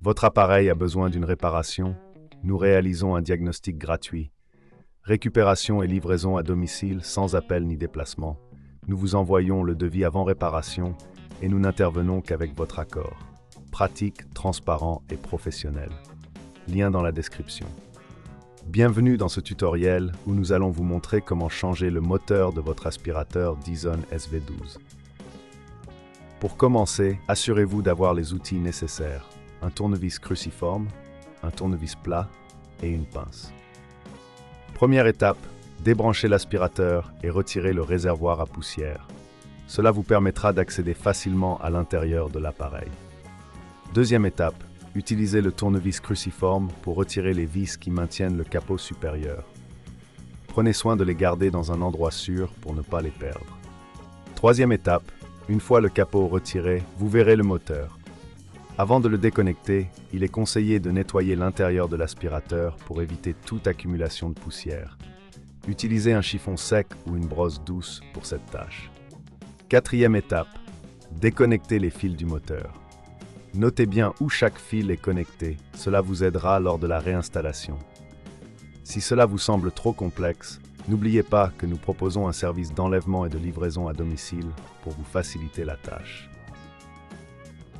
Votre appareil a besoin d'une réparation? Nous réalisons un diagnostic gratuit. Récupération et livraison à domicile sans appel ni déplacement. Nous vous envoyons le devis avant réparation et nous n'intervenons qu'avec votre accord. Pratique, transparent et professionnel. Lien dans la description. Bienvenue dans ce tutoriel où nous allons vous montrer comment changer le moteur de votre aspirateur Dyson SV12. Pour commencer, assurez-vous d'avoir les outils nécessaires. Un tournevis cruciforme, un tournevis plat et une pince. Première étape, débranchez l'aspirateur et retirez le réservoir à poussière. Cela vous permettra d'accéder facilement à l'intérieur de l'appareil. Deuxième étape, utilisez le tournevis cruciforme pour retirer les vis qui maintiennent le capot supérieur. Prenez soin de les garder dans un endroit sûr pour ne pas les perdre. Troisième étape, une fois le capot retiré, vous verrez le moteur. Avant de le déconnecter, il est conseillé de nettoyer l'intérieur de l'aspirateur pour éviter toute accumulation de poussière. Utilisez un chiffon sec ou une brosse douce pour cette tâche. Quatrième étape, déconnectez les fils du moteur. Notez bien où chaque fil est connecté, cela vous aidera lors de la réinstallation. Si cela vous semble trop complexe, n'oubliez pas que nous proposons un service d'enlèvement et de livraison à domicile pour vous faciliter la tâche.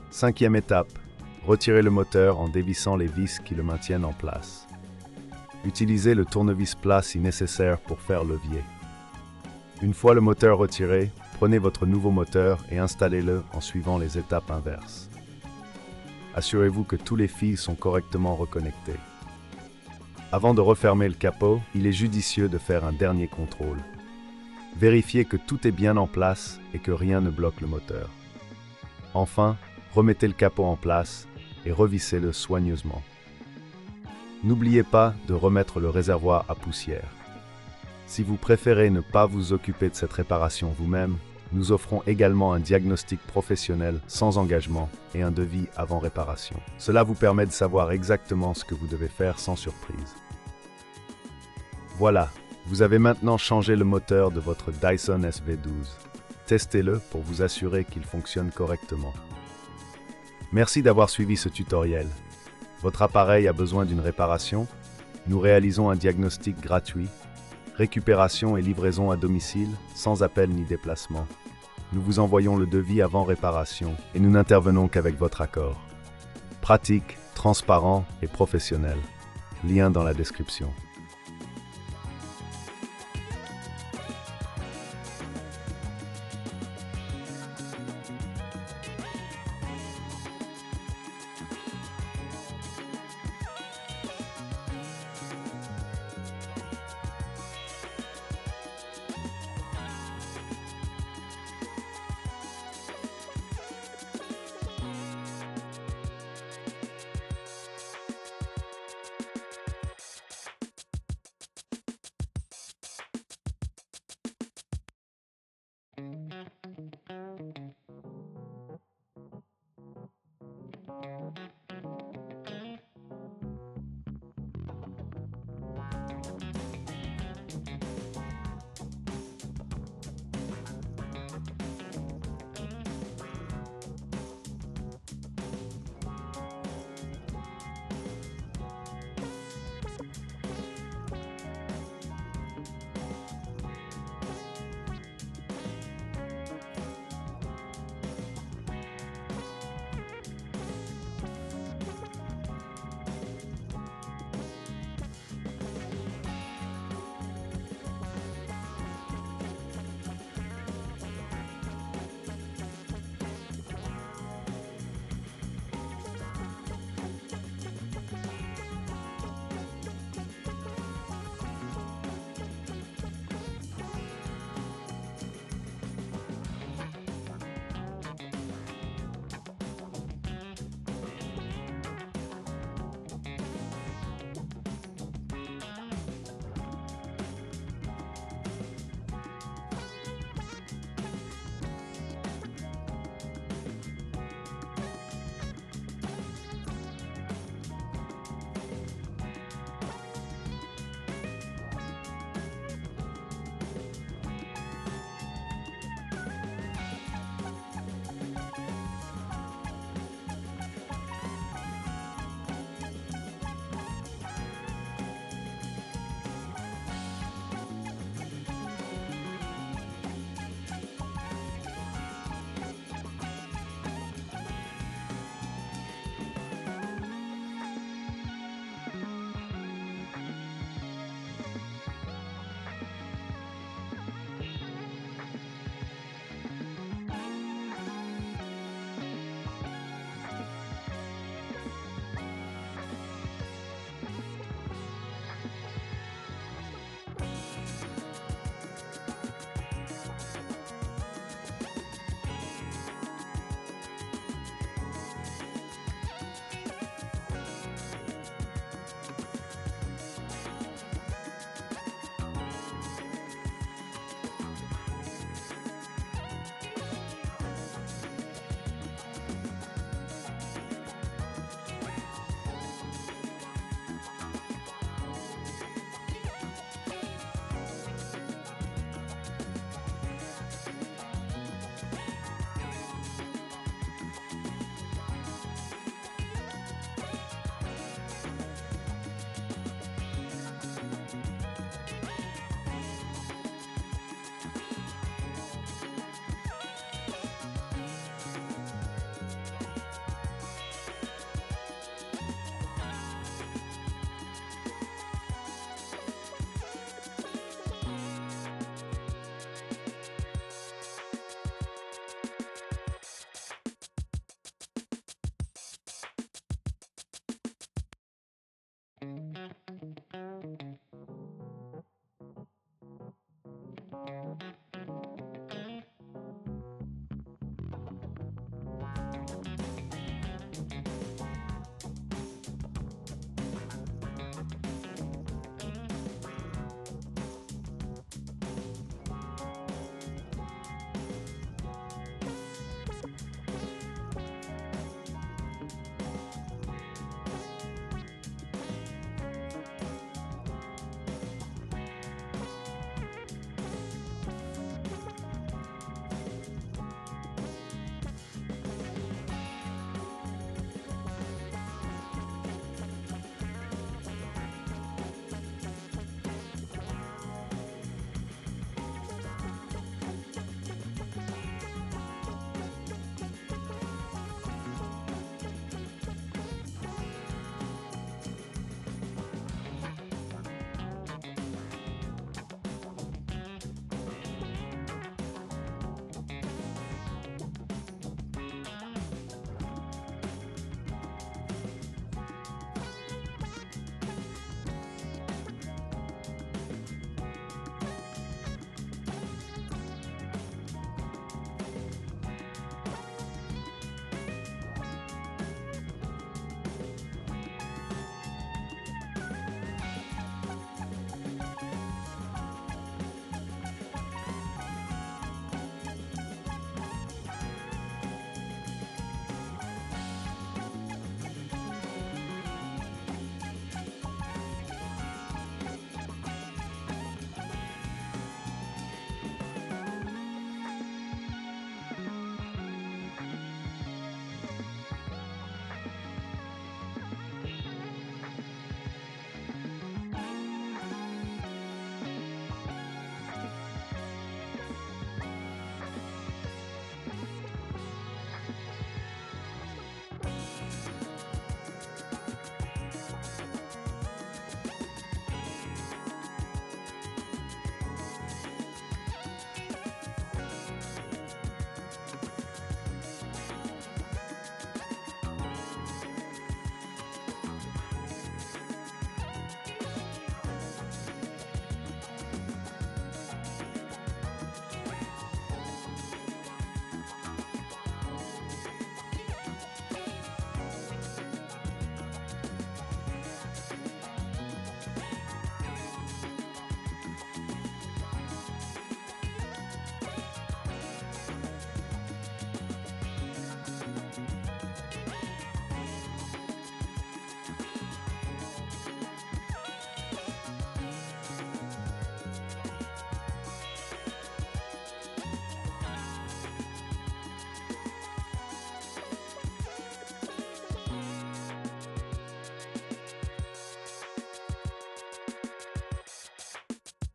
Cinquième étape, retirez le moteur en dévissant les vis qui le maintiennent en place. Utilisez le tournevis plat si nécessaire pour faire levier. Une fois le moteur retiré, prenez votre nouveau moteur et installez-le en suivant les étapes inverses. Assurez-vous que tous les fils sont correctement reconnectés. Avant de refermer le capot, il est judicieux de faire un dernier contrôle. Vérifiez que tout est bien en place et que rien ne bloque le moteur. Enfin, remettez le capot en place et revissez-le soigneusement. N'oubliez pas de remettre le réservoir à poussière. Si vous préférez ne pas vous occuper de cette réparation vous-même, nous offrons également un diagnostic professionnel sans engagement et un devis avant réparation. Cela vous permet de savoir exactement ce que vous devez faire sans surprise. Voilà, vous avez maintenant changé le moteur de votre Dyson SV12. Testez-le pour vous assurer qu'il fonctionne correctement. Merci d'avoir suivi ce tutoriel. Votre appareil a besoin d'une réparation? Nous réalisons un diagnostic gratuit. Récupération et livraison à domicile, sans appel ni déplacement. Nous vous envoyons le devis avant réparation et nous n'intervenons qu'avec votre accord. Pratique, transparent et professionnel. Lien dans la description.